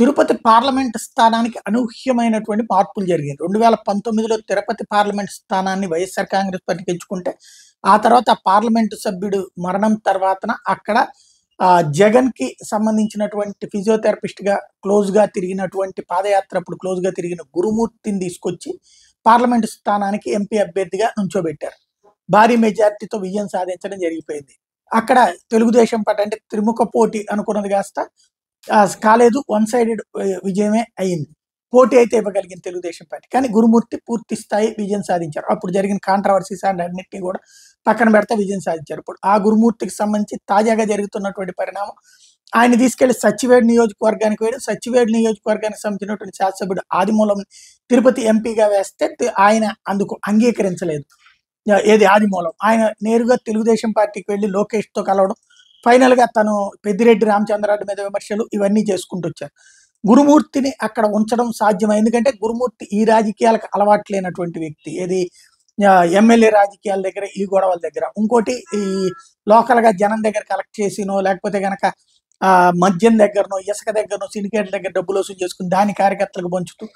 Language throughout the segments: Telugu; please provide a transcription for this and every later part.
తిరుపతి పార్లమెంట్ స్థానానికి అనూహ్యమైనటువంటి మార్పులు జరిగాయి. 2019లో తిరుపతి పార్లమెంట్ స్థానాన్ని వైఎస్ఆర్ కాంగ్రెస్ పార్టీ గెలుచుకుంటే, ఆ తర్వాత ఆ పార్లమెంటు సభ్యుడు మరణం తర్వాతన అక్కడ జగన్‌కి సంబంధించినటువంటి ఫిజియోథెరపిస్ట్‌గా క్లోజ్‌గా తిరిగినటువంటి పాదయాత్ర అప్పుడు క్లోజ్‌గా తిరిగిన గురుమూర్తిని తీసుకొచ్చి పార్లమెంటు స్థానానికి ఎంపీ అభ్యర్థిగా నుంచోబెట్టారు. భారీ మెజారిటీతో విజయం సాధించడం జరిగిపోయింది. అక్కడ తెలుగుదేశం పార్టీ అంటే త్రిముఖ పోటీ అనుకున్నది కాస్త కాలేదు. వన్ సైడెడ్ విజయమే అయింది. పోటీ అయితే ఇవ్వగలిగింది తెలుగుదేశం పార్టీ. కానీ గురుమూర్తి పూర్తి స్థాయి విజయం సాధించారు. అప్పుడు జరిగిన కాంట్రవర్సీస్ అన్నిటిని కూడా పక్కన పెడితే విజయం సాధించారు. ఇప్పుడు ఆ గురుమూర్తికి సంబంధించి తాజాగా జరుగుతున్నటువంటి పరిణామం, ఆయన తీసుకెళ్లి సచ్చివేడు నియోజకవర్గానికి వేయడం, సచ్చివేడు నియోజకవర్గానికి సంబంధించినటువంటి శాసనసభ్యుడు ఆదిమూలం తిరుపతి ఎంపీగా వేస్తే ఆయన అందుకు అంగీకరించలేదు. ఏది ఆదిమూలం ఆయన నేరుగా తెలుగుదేశం పార్టీకి వెళ్ళి లోకేష్‌తో కలవడం, ఫైనల్‌గా తను పెద్దిరెడ్డి రామచంద్రారెడ్డి మీద విమర్శలు ఇవన్నీ చేసుకుంటూ వచ్చారు. గురుమూర్తిని అక్కడ ఉంచడం సాధ్యమైంది. ఎందుకంటే గురుమూర్తి ఈ రాజకీయాలకు అలవాటు లేనటువంటి వ్యక్తి. ఏది ఎమ్మెల్యే రాజకీయాల దగ్గర, ఈ గొడవల దగ్గర. ఇంకోటి ఈ లోకల్‌గా జనం దగ్గర కలెక్ట్ చేసినో, లేకపోతే గనక మద్యం దగ్గరనో, ఇసుక దగ్గరనో, సిండికేట్ల దగ్గర డబ్బులు వసూలు చేసుకుని దాని కార్యకర్తలకు పంచుతూ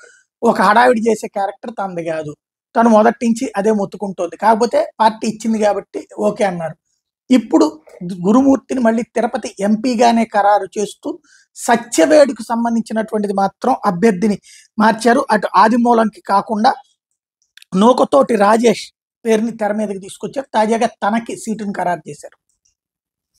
ఒక హడావిడి చేసే క్యారెక్టర్ తనది కాదు. తను మొదటి నుంచి అదే మొత్తుకుంటోంది. కాకపోతే పార్టీ ఇచ్చింది కాబట్టి ఓకే అన్నారు. ఇప్పుడు గురుమూర్తిని మళ్ళీ తిరుపతి ఎంపీగానే ఖరారు చేస్తూ సత్యవేడుకు సంబంధించినటువంటిది మాత్రం అభ్యర్థిని మార్చారు. అటు ఆదిమూలంకి కాకుండా నూకతోటి రాజేష్ పేరుని తెర మీదకి తీసుకొచ్చారు. తాజాగా తనకి సీటును ఖరారు చేశారు.